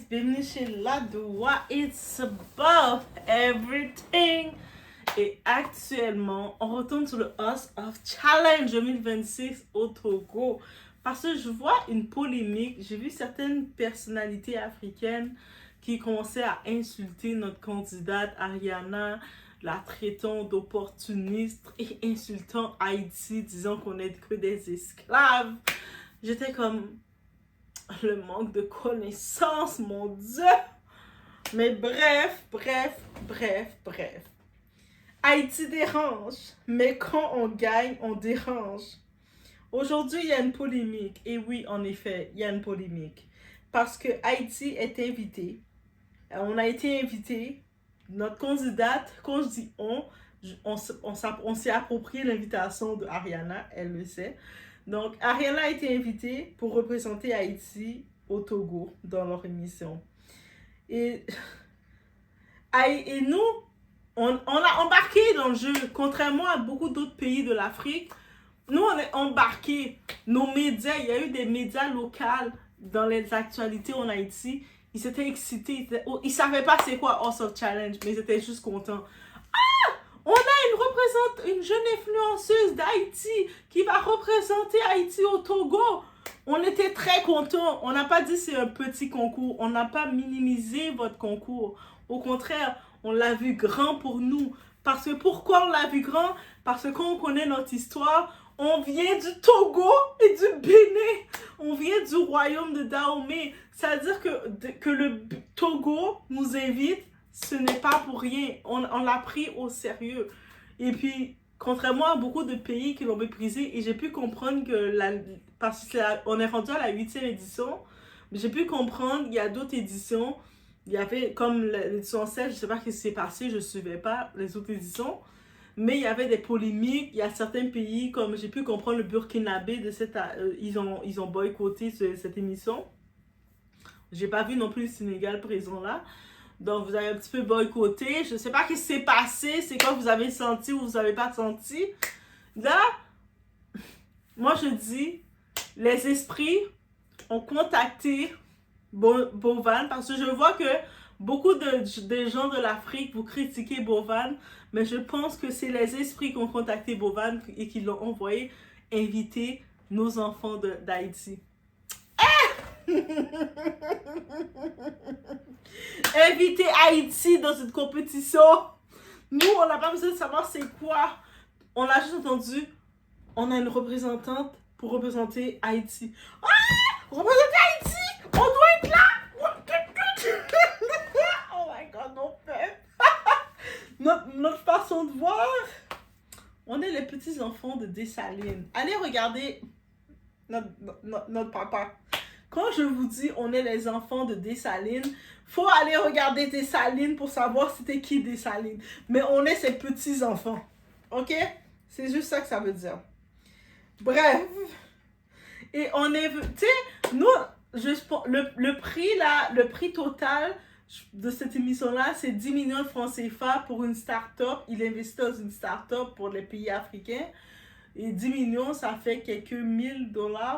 bienvenue chez Ladoua, it's above everything. Et actuellement, on retourne sur le House of Challenge 2026 au Togo. Parce que je vois une polémique, j'ai vu certaines personnalités africaines qui commençaient à insulter notre candidate Ariana, la traitant d'opportuniste et insultant Haïti, disant qu'on n'est que des esclaves. J'étais comme, le manque de connaissances, mon Dieu. Mais bref. Haïti dérange, mais quand on gagne, on dérange. Aujourd'hui, il y a une polémique. Et oui, en effet, il y a une polémique. Parce que Haïti est invité. On a été invité. Notre candidate, quand je dis on s'est approprié l'invitation de Ariana, elle le sait. Donc, Ariana a été invitée pour représenter Haïti au Togo dans leur émission. Et nous, on a embarqué dans le jeu, contrairement à beaucoup d'autres pays de l'Afrique. Nous, on est embarqués. Nos médias, il y a eu des médias locaux dans les actualités en Haïti. Ils s'étaient excités. Ils ne savaient pas c'est quoi House of Challenge, mais ils étaient juste contents. On a une jeune influenceuse d'Haïti qui va représenter Haïti au Togo. On était très contents. On n'a pas dit c'est un petit concours. On n'a pas minimisé votre concours. Au contraire, on l'a vu grand pour nous. Parce que pourquoi on l'a vu grand? Parce que quand on connaît notre histoire, on vient du Togo et du Bénin. On vient du royaume de Dahomey. C'est-à-dire que le Togo nous invite. Ce n'est pas pour rien. On l'a pris au sérieux. Et puis, contrairement à beaucoup de pays qui l'ont méprisé, et j'ai pu comprendre que parce qu'on est rendu à la 8e édition, j'ai pu comprendre qu'il y a d'autres éditions. Il y avait, comme l'édition 7, je ne sais pas ce qui s'est passé, je ne suivais pas les autres éditions. Mais il y avait des polémiques. Il y a certains pays, comme j'ai pu comprendre le Burkinabé, ils ont boycotté cette émission. J'ai pas vu non plus le Sénégal présent là. Donc, vous avez un petit peu boycotté. Je ne sais pas ce qui s'est passé. C'est quoi vous avez senti ou vous n'avez pas senti. Là, moi, je dis, les esprits ont contacté Bovan parce que je vois que beaucoup de gens de l'Afrique, vous critiquez Bovan, mais je pense que c'est les esprits qui ont contacté Bovan et qui l'ont envoyé inviter nos enfants d'Haïti. Inviter Haïti dans une compétition. Nous, on n'a pas besoin de savoir c'est quoi. On a juste entendu, on a une représentante pour représenter Haïti. Ah! Représenter Haïti! On doit être là! Oh my God, non fait. Notre façon de voir, on est les petits enfants de Dessalines. Allez regarder notre papa. Quand je vous dis on est les enfants de Dessalines, faut aller regarder Dessalines pour savoir c'était qui Dessalines. Mais on est ses petits enfants. Ok? C'est juste ça que ça veut dire. Bref. Et on est... Tu sais, nous, le prix là, le prix total de cette émission-là, c'est 10 millions de francs CFA pour une start-up. Il investit dans une start-up pour les pays africains. Et 10 millions, ça fait quelques $1000.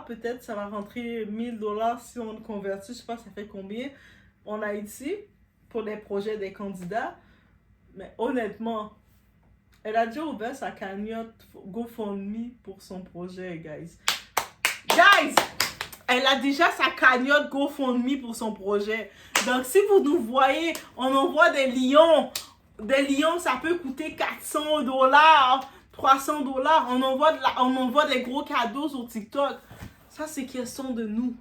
Peut-être ça va rentrer $1000 si on le convertit. Je sais pas, ça fait combien en Haïti pour les projets des candidats. Mais honnêtement, elle a déjà ouvert sa cagnotte GoFundMe pour son projet, guys. Elle a déjà sa cagnotte GoFundMe pour son projet. Donc, si vous nous voyez, on envoie des lions. Des lions, ça peut coûter $400. $300, on envoie des gros cadeaux sur TikTok. Ça, c'est question de nous.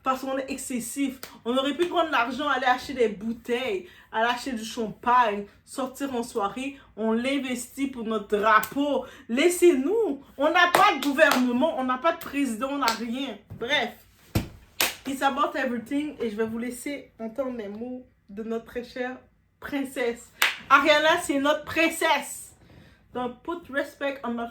Parce qu'on est excessif. On aurait pu prendre l'argent, aller acheter des bouteilles, aller acheter du champagne, sortir en soirée. On l'investit pour notre drapeau. Laissez-nous. On n'a pas de gouvernement, on n'a pas de président, on n'a rien. Bref. It's about everything. Et je vais vous laisser entendre les mots de notre très chère princesse. Ariana, c'est notre princesse. Donc, put respect on my...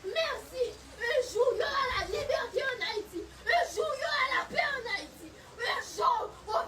Merci. Un jour, il y aura la liberté en Haïti. Un jour, il y aura la paix en Haïti. Un jour, on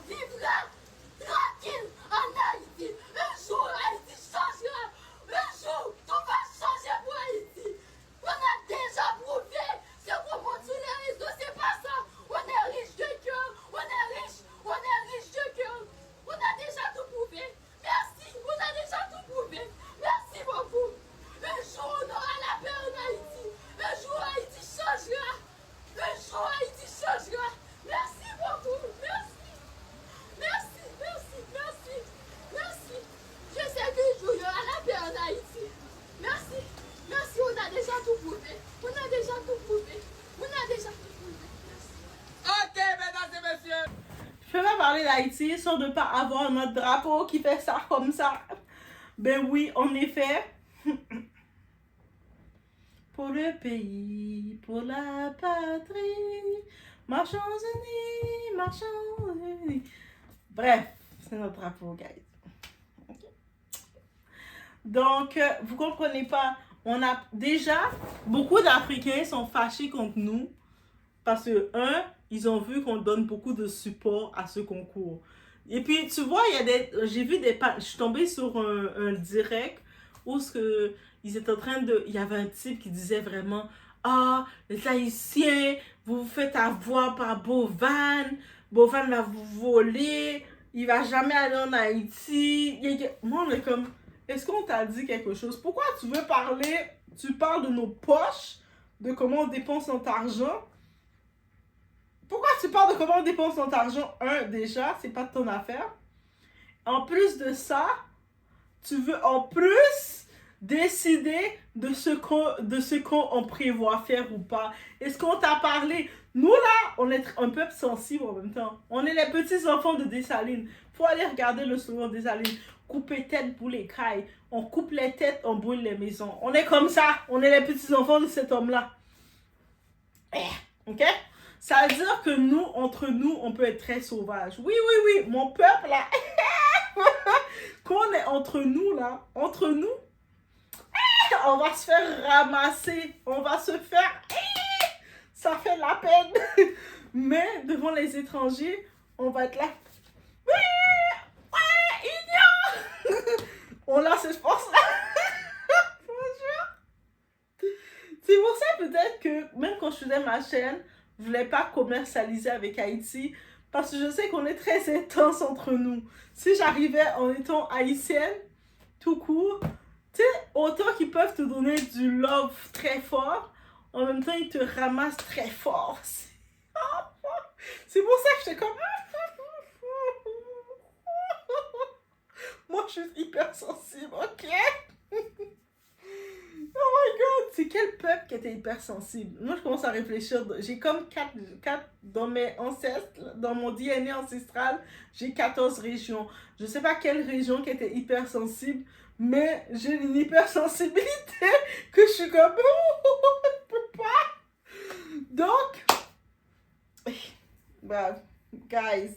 peux pas parler d'Haïti sans ne pas avoir notre drapeau qui fait ça comme ça. Ben oui, en effet. Pour le pays, pour la patrie, marchons unis, marchons unis. Bref, c'est notre drapeau, guys. Okay. Donc, vous comprenez pas, on a déjà, beaucoup d'Africains sont fâchés contre nous parce que, ils ont vu qu'on donne beaucoup de support à ce concours. Et puis, tu vois, j'ai vu je suis tombée sur un direct où ils étaient en train il y avait un type qui disait vraiment, ah, les Haïtiens, vous vous faites avoir par Bovan va vous voler, il va jamais aller en Haïti. Moi, on est comme, est-ce qu'on t'a dit quelque chose? Pourquoi tu veux parler, tu parles de nos poches, de comment on dépense notre argent? Pourquoi tu parles de comment on dépense notre argent? Déjà, c'est pas de ton affaire. En plus de ça, tu veux en plus décider de ce qu'on prévoit faire ou pas. Est-ce qu'on t'a parlé? Nous, là, on est un peuple sensible en même temps. On est les petits enfants de Dessalines. Faut aller regarder le slogan de Dessalines. Couper tête, boule les cailles. On coupe les têtes, on brûle les maisons. On est comme ça. On est les petits enfants de cet homme-là. Ok? Ça veut dire que nous, entre nous, on peut être très sauvage. Oui, oui, oui, mon peuple, là. Quand on est entre nous, là, entre nous, on va se faire ramasser. On va se faire... Ça fait la peine. Mais devant les étrangers, on va être là. Ouais, union. On lance cette force-là. C'est pour ça peut-être que même quand je faisais ma chaîne, je voulais pas commercialiser avec Haïti parce que je sais qu'on est très intense entre nous. Si j'arrivais en étant haïtienne, tout court, tu sais, autant qu'ils peuvent te donner du love très fort, en même temps, ils te ramassent très fort. C'est pour ça que j'étais comme... Moi, je suis hypersensible, ok? Oh my god, c'est quel peuple qui était hypersensible? Moi, je commence à réfléchir. J'ai comme 4 dans mes ancêtres, dans mon DNA ancestral, j'ai 14 régions. Je sais pas quelle région qui était hypersensible, mais j'ai une hypersensibilité que je suis comme... je peux pas. Donc, bah, guys.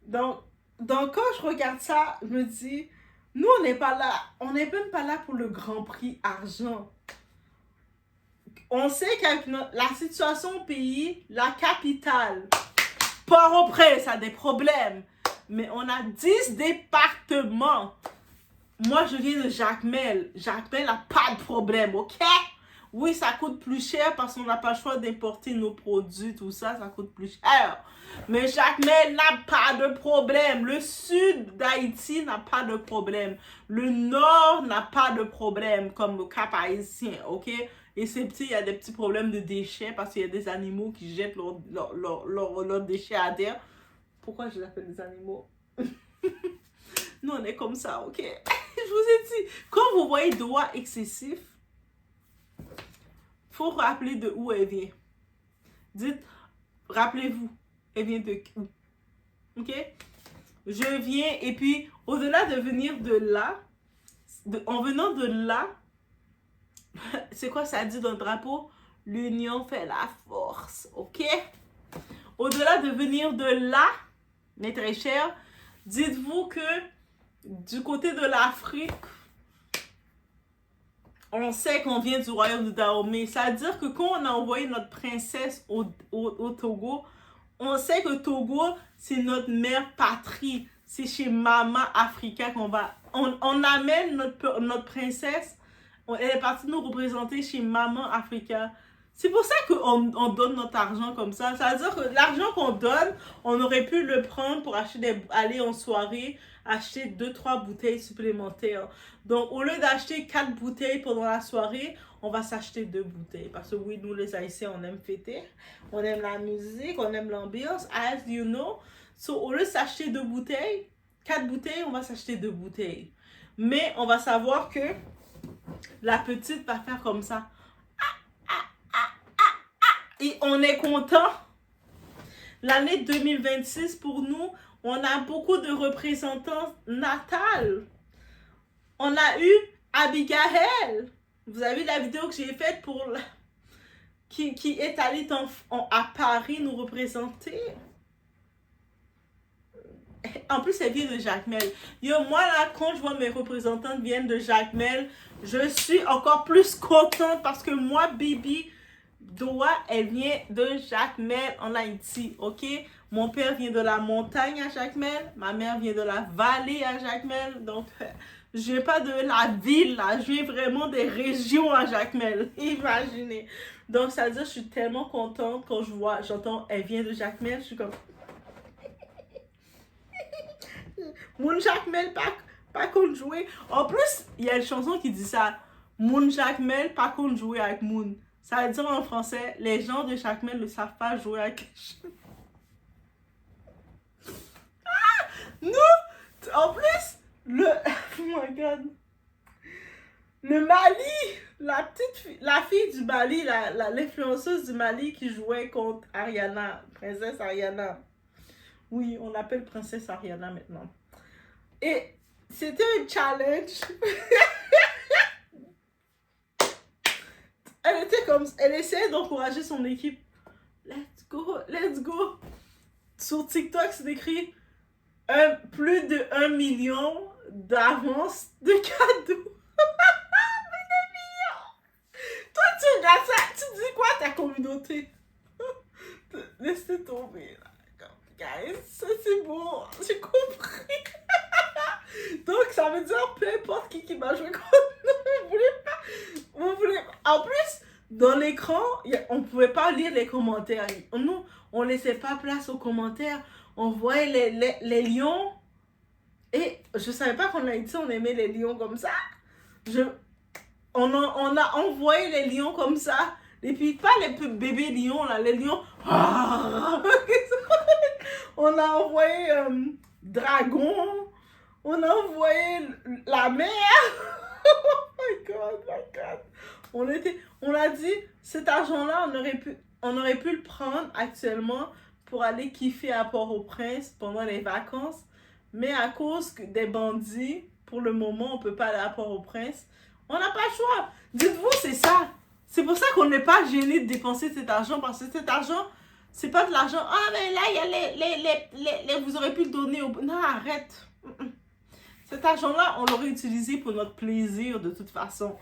Donc, quand je regarde ça, je me dis... Nous, on n'est pas là. On n'est même pas là pour le Grand Prix argent. On sait qu'avec la situation au pays, la capitale, Port-au-Prince a des problèmes. Mais on a 10 départements. Moi, je viens de Jacmel. Jacmel n'a pas de problème, ok? Oui, ça coûte plus cher parce qu'on n'a pas le choix d'importer nos produits, tout ça, ça coûte plus cher. Mais Jacmel n'a pas de problème. Le sud d'Haïti n'a pas de problème. Le nord n'a pas de problème, comme le Cap haïtien, ok? Et c'est petit, il y a des petits problèmes de déchets parce qu'il y a des animaux qui jettent leurs déchets à terre. Pourquoi je les appelle des animaux? Nous, on est comme ça, ok? Je vous ai dit, quand vous voyez doigts excessifs, faut rappeler de où elle vient. Dites, rappelez-vous, elle vient de où? Ok? Je viens, et puis, au-delà de venir de là, en venant de là, c'est quoi ça dit dans le drapeau? L'union fait la force, ok? Au-delà de venir de là, mes très chers, dites-vous que du côté de l'Afrique, on sait qu'on vient du royaume de Dahomey. Ça veut dire que quand on a envoyé notre princesse au Togo, on sait que Togo, c'est notre mère patrie. C'est chez Maman Africa qu'on va... On amène notre princesse. Elle est partie nous représenter chez Maman Africa. C'est pour ça qu'on donne notre argent comme ça. Ça veut dire que l'argent qu'on donne, on aurait pu le prendre pour acheter aller en soirée, acheter 2-3 bouteilles supplémentaires. Donc, au lieu d'acheter 4 bouteilles pendant la soirée, on va s'acheter 2 bouteilles. Parce que oui, nous les Haïtiens, on aime fêter. On aime la musique, on aime l'ambiance, as you know. So, au lieu de s'acheter 2 bouteilles, 4 bouteilles, on va s'acheter 2 bouteilles. Mais on va savoir que la petite va faire comme ça. Et on est content. l'année 2026 pour nous, on a beaucoup de représentants natales. On a eu Abigail. Vous avez vu la vidéo que j'ai faite pour qui est allée à Paris nous représenter. En plus, elle vient de Jacmel. Yo, moi là, quand je vois mes représentantes viennent de Jacmel, je suis encore plus contente parce que moi, Bibi Doa, elle vient de Jacmel en Haïti, ok? Mon père vient de la montagne à Jacmel, ma mère vient de la vallée à Jacmel, donc je viens pas de la ville là, je viens vraiment des régions à Jacmel, imaginez. Donc ça veut dire que je suis tellement contente quand j'entends elle vient de Jacmel, je suis comme... Moun Jacmel pas qu'on jouer. En plus, il y a une chanson qui dit ça. Moun Jacmel pas qu'on jouer avec Moun. Ça veut dire en français, les gens de Jacmel ne savent pas jouer avec les gens. Ah! Nous, en plus, oh my god. Le Mali, la fille du Mali, l'influenceuse du Mali qui jouait contre Ariana, princesse Ariana. Oui, on l'appelle princesse Ariana maintenant. Et c'était un challenge. Elle essayait d'encourager son équipe. Let's go, let's go. Sur TikTok, c'est écrit plus de 1 million d'avance de cadeaux. Toi, tu regardes ça, tu dis quoi à ta communauté? Laissez tomber là. Guys, ça c'est bon, j'ai compris. Donc ça veut dire peu importe qui m'a joué contre nous, vous voulez pas. En plus, dans l'écran, on pouvait pas lire les commentaires. Nous, on laissait pas place aux commentaires. On voyait les lions. Et je savais pas qu'en Haïti, on aimait les lions comme ça. On a envoyé les lions comme ça. Et puis pas les bébés lions là, les lions. On a envoyé dragon. On a envoyé la mer. Oh my god. On a dit, cet argent-là, on aurait pu le prendre actuellement pour aller kiffer à Port-au-Prince pendant les vacances. Mais à cause des bandits, pour le moment, on ne peut pas aller à Port-au-Prince. On n'a pas le choix. Dites-vous, c'est ça. C'est pour ça qu'on n'est pas gêné de dépenser cet argent. Parce que cet argent, c'est pas de l'argent. Ah, mais là, il y a vous aurez pu le donner au... Non, arrête. Cet argent-là, on l'aurait utilisé pour notre plaisir de toute façon.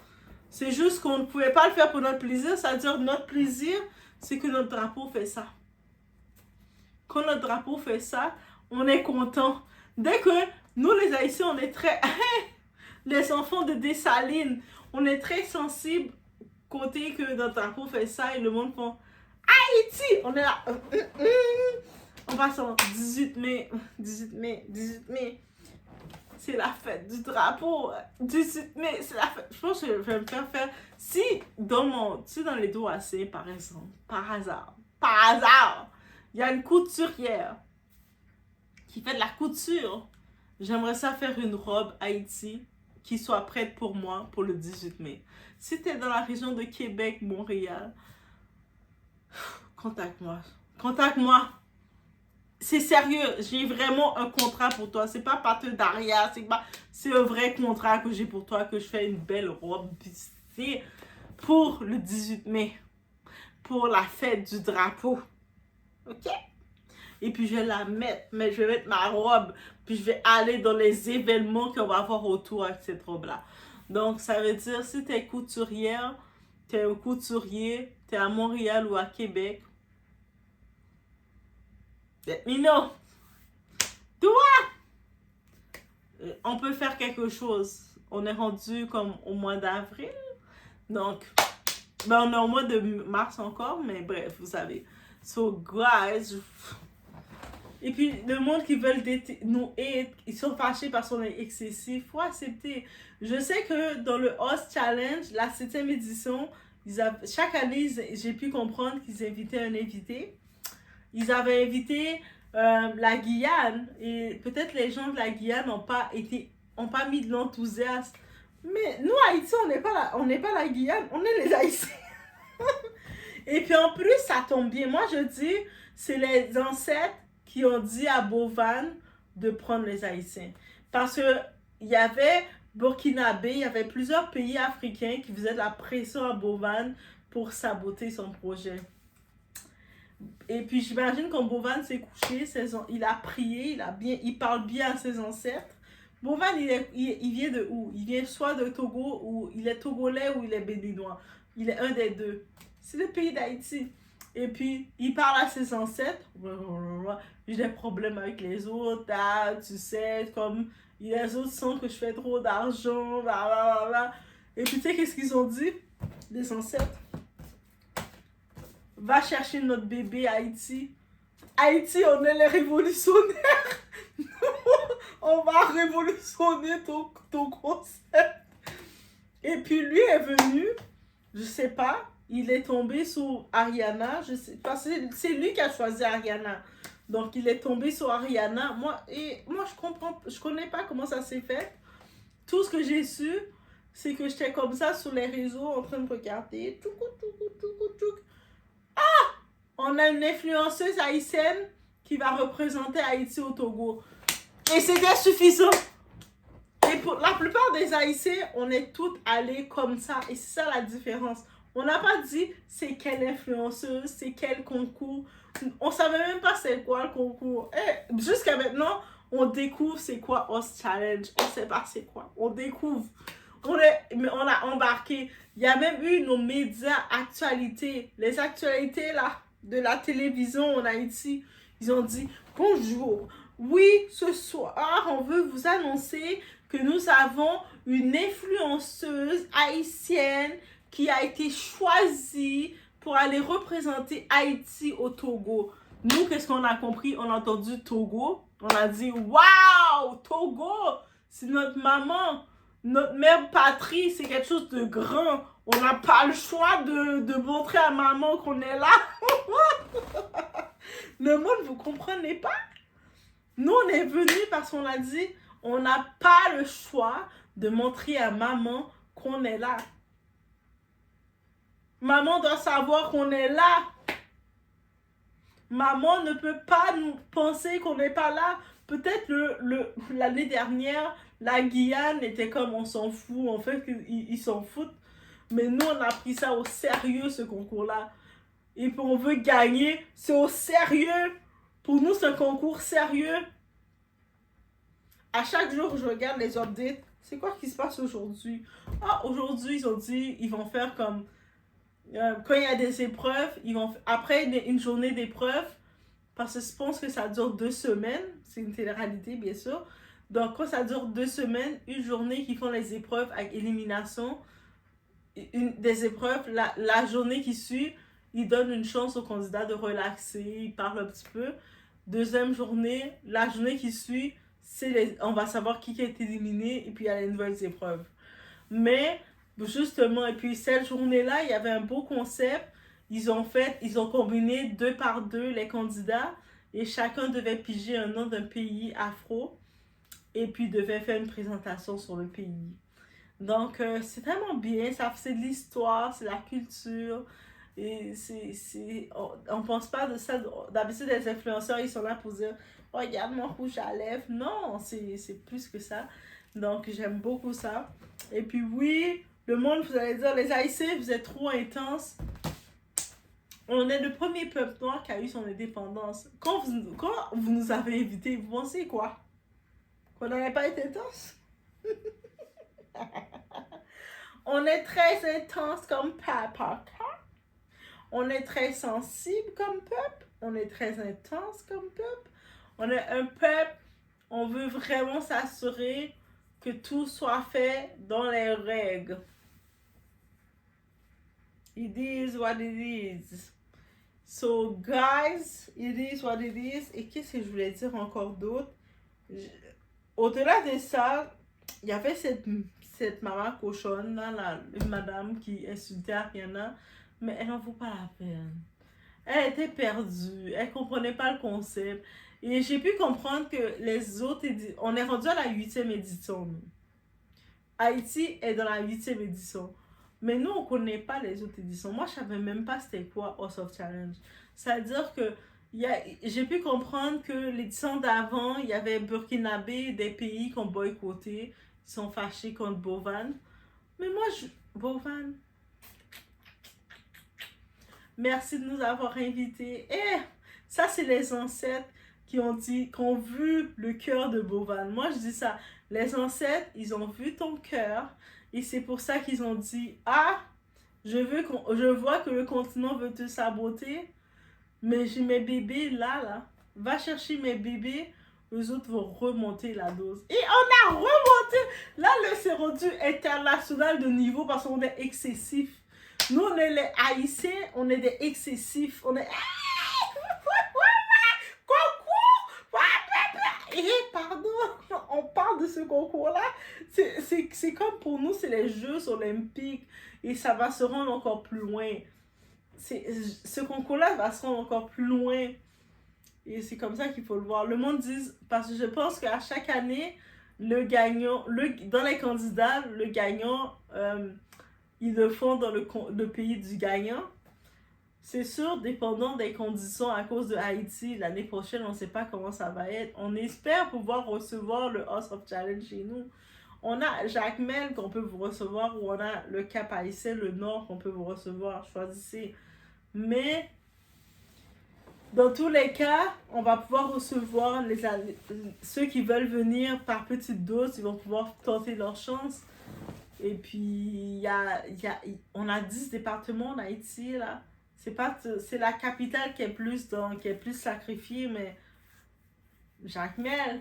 C'est juste qu'on ne pouvait pas le faire pour notre plaisir. C'est-à-dire, notre plaisir, c'est que notre drapeau fait ça. Quand notre drapeau fait ça, on est content. Dès que nous, les Haïtiens, on est très... les enfants de Dessalines, on est très sensibles côté que notre drapeau fait ça et le monde fait Haïti! On est là. On passe en 18 mai. 18 mai. 18 mai. C'est la fête du drapeau. 18 mai, c'est la fête. Je pense que je vais me faire faire. Si dans les doigts assez, par exemple, par hasard, il y a une couturière qui fait de la couture. J'aimerais ça faire une robe Haïti qui soit prête pour moi pour le 18 mai. Si tu es dans la région de Québec, Montréal, contacte-moi. Contacte-moi. C'est sérieux, j'ai vraiment un contrat pour toi. C'est pas partenariat, c'est un vrai contrat que j'ai pour toi, que je fais une belle robe pour le 18 mai. Pour la fête du drapeau. Ok? Et puis je vais la mettre, mais je vais mettre ma robe, puis je vais aller dans les événements qu'on va avoir autour avec cette robe-là. Donc ça veut dire, si tu es couturière, tu es un couturier, tu es à Montréal ou à Québec, let me know. Toi, on peut faire quelque chose. On est rendu comme au mois d'avril. Donc, on est au mois de mars encore, mais bref, vous savez. So, guys, et puis, le monde qui veulent nous aider, ils sont fâchés parce qu'on est excessif. Faut accepter. Je sais que dans le Host Challenge, la 7e édition, chaque année, j'ai pu comprendre qu'ils invitaient un invité. Ils avaient invité la Guyane. Et peut-être les gens de la Guyane n'ont pas mis de l'enthousiasme. Mais nous, Haïti, on n'est pas la Guyane. On est les Haïtiens. Et puis en plus, ça tombe bien. Moi, je dis, c'est les ancêtres qui ont dit à Bovan de prendre les Haïtiens. Parce que il y avait Burkinabé, il y avait plusieurs pays africains qui faisaient de la pression à Bovan pour saboter son projet. Et puis j'imagine quand Bovan s'est couché, il a prié, il parle bien à ses ancêtres. Bovan, il vient de où? Il vient soit de Togo, ou il est togolais ou il est béninois. Il est un des deux. C'est le pays d'Haïti. Et puis, il parle à ses ancêtres. J'ai des problèmes avec les autres, tu sais, comme les autres sentent que je fais trop d'argent, Et puis, tu sais, qu'est-ce qu'ils ont dit? Les ancêtres. Va chercher notre bébé à Haïti. Haïti, on est les révolutionnaires. On va révolutionner ton concept. Et puis, lui est venu, je sais pas, il est tombé sur Ariana, je sais pas, c'est lui qui a choisi Ariana. Donc, il est tombé sur Ariana. Moi, je connais pas comment ça s'est fait. Tout ce que j'ai su, c'est que j'étais comme ça sur les réseaux en train de regarder. Ah! On a une influenceuse haïtienne qui va représenter Haïti au Togo. Et c'était suffisant. Et pour la plupart des Haïtiens, on est toutes allées comme ça. Et c'est ça la différence. On n'a pas dit c'est quelle influenceuse, c'est quel concours. On savait même pas c'est quoi le concours. Et jusqu'à maintenant, on découvre c'est quoi Host Challenge. On sait pas c'est quoi. On découvre. Mais on a embarqué. Il y a même eu nos médias actualités. Les actualités là, de la télévision en Haïti. Ils ont dit bonjour. Oui, ce soir, on veut vous annoncer que nous avons une influenceuse haïtienne qui a été choisie pour aller représenter Haïti au Togo. Nous, qu'est-ce qu'on a compris? On a entendu Togo. On a dit, waouh, Togo, c'est notre maman, notre mère patrie, c'est quelque chose de grand. On n'a pas le choix de montrer à maman qu'on est là. Le monde, vous comprenez pas? Nous, on est venus parce qu'on a dit, on n'a pas le choix de montrer à maman qu'on est là. Maman doit savoir qu'on est là. Maman ne peut pas nous penser qu'on n'est pas là. Peut-être l'année dernière, la Guyane était comme on s'en fout. En fait, ils s'en foutent. Mais nous, on a pris ça au sérieux, ce concours-là. Et puis, on veut gagner. C'est au sérieux. Pour nous, c'est un concours sérieux. À chaque jour, je regarde les updates. C'est quoi qui se passe aujourd'hui? Ah, aujourd'hui, ils ont dit, ils vont faire comme... quand il y a des épreuves, après une journée d'épreuves, parce que je pense que ça dure 2 semaines, c'est une télé-réalité bien sûr, donc quand ça dure 2 semaines, une journée qu'ils font les épreuves avec élimination, des épreuves, la journée qui suit, ils donnent une chance au candidat de relaxer, ils parlent un petit peu. Deuxième journée, la journée qui suit, on va savoir qui a été éliminé et puis il y a les nouvelles épreuves. Mais justement, et puis cette journée-là, il y avait un beau concept. Ils ont combiné 2 par 2 les candidats et chacun devait piger un nom d'un pays afro et puis devait faire une présentation sur le pays. Donc, c'est tellement bien, c'est de l'histoire, c'est de la culture. Et on pense pas de ça. D'habitude, les influenceurs, ils sont là pour dire oh, regarde mon rouge à lèvres. Non, c'est plus que ça. Donc, j'aime beaucoup ça. Et puis, oui, le monde, vous allez dire, les Haïtiens, vous êtes trop intenses. On est le premier peuple noir qui a eu son indépendance. Quand vous nous avez invités, vous pensez quoi? Qu'on n'avait pas été intense? On est très intense comme papa. On est très sensible comme peuple. On est très intense comme peuple. On est un peuple, on veut vraiment s'assurer que tout soit fait dans les règles. It is what it is. So, guys, it is what it is. Et qu'est-ce que je voulais dire encore d'autre? Au-delà de ça, il y avait cette maman cochonne, là, une madame qui insultait Ariana, mais elle n'en vaut pas la peine. Elle était perdue, elle ne comprenait pas le concept. Et j'ai pu comprendre que les autres éditions, on est rendu à la 8e édition. Haïti est dans la 8e édition. Mais nous, on ne connaît pas les autres éditions. Moi, je ne savais même pas c'était quoi House of Challenge. C'est-à-dire que J'ai pu comprendre que l'édition d'avant, il y avait Burkinabé, des pays qui ont boycotté, qui sont fâchés contre Bovan. Mais moi, Bovan, merci de nous avoir invités. Ça, c'est les ancêtres qui ont vu le cœur de Bovan. Moi, je dis ça. Les ancêtres, ils ont vu ton cœur. Et c'est pour ça qu'ils ont dit, je vois que le continent veut te saboter. Mais j'ai mes bébés là. Va chercher mes bébés. Eux autres vont remonter la dose. Et on a remonté. Là, c'est rendu international de niveau parce qu'on est excessif. Nous, on est les Haïtiens, on est des excessifs. On est... Pardon, on parle de ce concours-là. C'est comme pour nous, c'est les Jeux olympiques. Et ça va se rendre encore plus loin. Ce concours-là va se rendre encore plus loin. Et c'est comme ça qu'il faut le voir. Le monde dit, parce que je pense qu'à chaque année, le gagnant, dans les candidats, le gagnant, ils le font dans le pays du gagnant. C'est sûr, dépendant des conditions à cause de Haïti, l'année prochaine, on ne sait pas comment ça va être. On espère pouvoir recevoir le House of Challenge chez nous. On a Jacmel qu'on peut vous recevoir ou on a le Cap Haïtien, le Nord qu'on peut vous recevoir. Choisissez. Mais dans tous les cas, on va pouvoir recevoir ceux qui veulent venir par petite dose. Ils vont pouvoir tenter leur chance. Et puis, on a 10 départements en Haïti, là. C'est la capitale qui est plus sacrifiée, mais Jacmel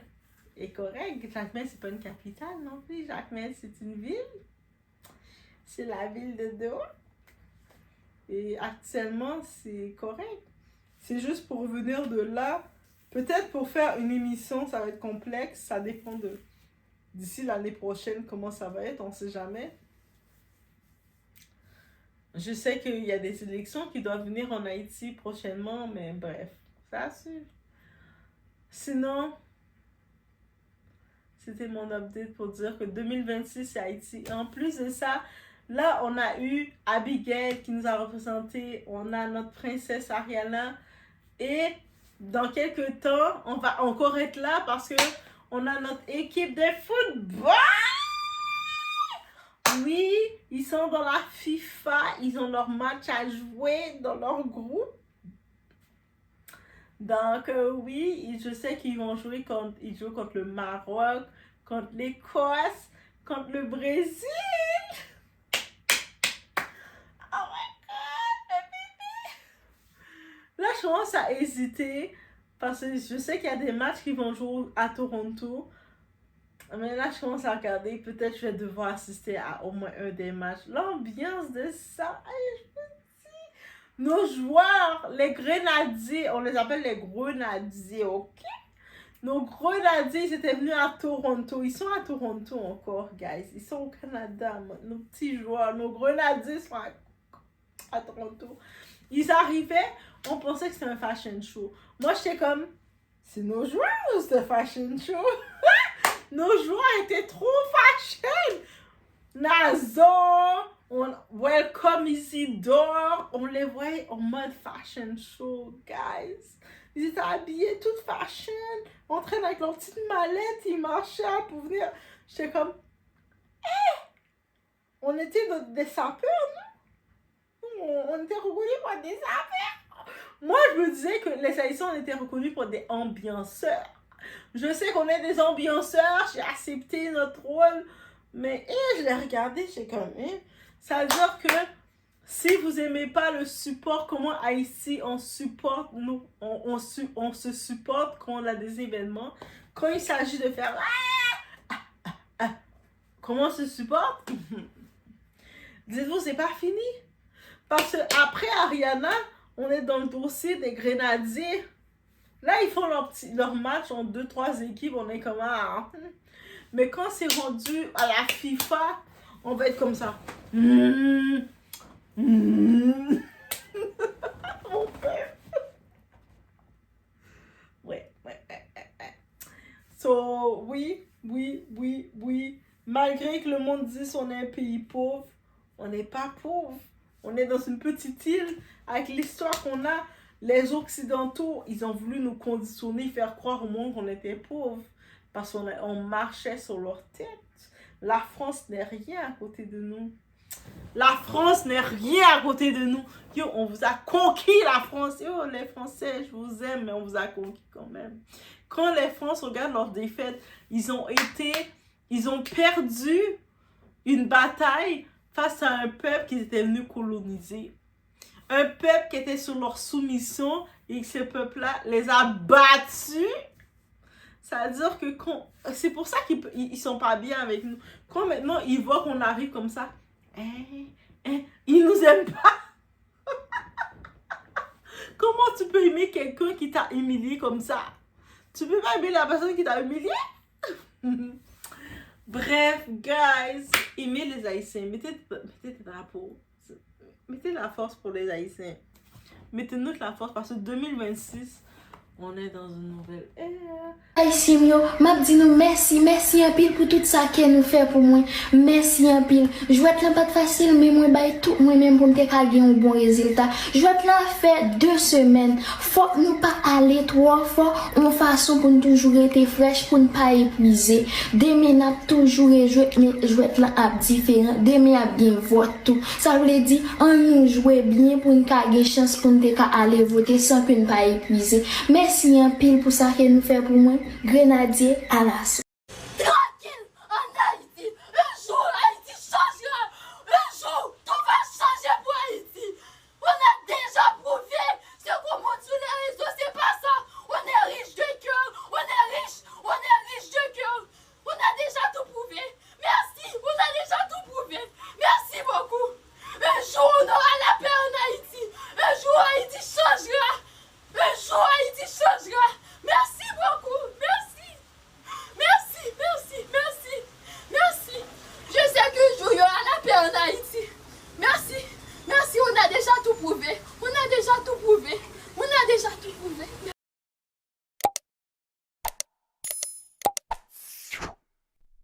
est correct. Jacmel, c'est pas une capitale non plus. Jacmel, c'est une ville. C'est la ville de Do. Et actuellement, c'est correct. C'est juste pour venir de là. Peut-être pour faire une émission, ça va être complexe. Ça dépend d'ici l'année prochaine, comment ça va être. On sait jamais. Je sais qu'il y a des élections qui doivent venir en Haïti prochainement, mais bref, ça suit. Sinon, c'était mon update pour dire que 2026, c'est Haïti. Et en plus de ça, là, on a eu Abigail qui nous a représenté. On a notre princesse Ariana. Et dans quelques temps, on va encore être là parce que on a notre équipe de football. Oui, ils sont dans la FIFA, ils ont leur match à jouer dans leur groupe. Donc oui, je sais qu'ils vont jouer ils jouent contre le Maroc, contre l'Écosse, contre le Brésil. Oh my God, baby. Là, je commence à hésiter parce que je sais qu'il y a des matchs qui vont jouer à Toronto. Mais là, je commence à regarder. Peut-être je vais devoir assister à au moins un des matchs. L'ambiance de ça, je me dis. Nos joueurs, les grenadiers, on les appelle les grenadiers, ok? Nos grenadiers, ils étaient venus à Toronto. Ils sont à Toronto encore, guys. Ils sont au Canada. Nos petits joueurs, nos grenadiers sont à Toronto. Ils arrivaient, on pensait que c'était un fashion show. Moi, j'étais comme, c'est nos joueurs ou c'est un fashion show? Nos joueurs étaient trop fashion. Nazo, Welcome Isidore, on les voyait en mode fashion show, guys. Ils étaient habillés toute fashion, en train avec leur petite mallette, ils marchaient pour venir. J'étais comme, on était des sapeurs, non? On était reconnus pour des sapeurs. Moi, je me disais que les Haïtiens, on était reconnus pour des ambianceurs. Je sais qu'on est des ambianceurs, j'ai accepté notre rôle, mais je l'ai regardé, j'ai comme, ça veut dire que si vous aimez pas le support, comment Haïti, on supporte, on se supporte quand on a des événements, quand il s'agit de faire, comment on se supporte? Dites-vous, c'est pas fini. Parce que après Ariana, on est dans le dossier des grenadiers. Là, ils font leur match en 2-3 équipes. On est comme Mais quand c'est rendu à la FIFA, on va être comme ça. Mon père. Ouais. So, oui. Malgré que le monde dise qu'on est un pays pauvre, on n'est pas pauvre. On est dans une petite île avec l'histoire qu'on a. Les Occidentaux, ils ont voulu nous conditionner, faire croire au monde qu'on était pauvres parce qu'on marchait sur leur tête. La France n'est rien à côté de nous. La France n'est rien à côté de nous. Yo, on vous a conquis la France. Yo, les Français, je vous aime, mais on vous a conquis quand même. Quand les Français regardent leur défaite, ils ont perdu une bataille face à un peuple qui était venu coloniser. Un peuple qui était sur leur soumission et que ce peuple-là les a battus. Ça veut dire que c'est pour ça qu'ils sont pas bien avec nous. Quand maintenant ils voient qu'on arrive comme ça, ils nous aiment pas. Comment tu peux aimer quelqu'un qui t'a humilié comme ça? Tu peux pas aimer la personne qui t'a humilié? Bref, guys, aimez les Haïtiens. Mettez des drapeaux. Mettez la force pour les Haïtiens. Mettez-nous de la force parce que 2026, on est dans une nouvelle ère. Haïtien, m'a dit nous merci en pile pour tout ça qu'elle nous fait pour moi. Merci en pile. Je vais être là pas facile, mais moi bail tout moi même pour me gagner un bon résultat. Je vais être là faire 2 semaines. Faut que nous pas aller trop fort en façon pour nous toujours être fraîche pour ne pas épuiser. Demain n'a toujours jouer mais je vais être là à différent. Demain a bien vote tout. Ça veut dire on nous jouer bien pour une gagner chance pour nous aller voter sans que nous pas épuiser. Merci en pile pour ça qu'elle nous fait pour moi. Grenadier à l'assaut.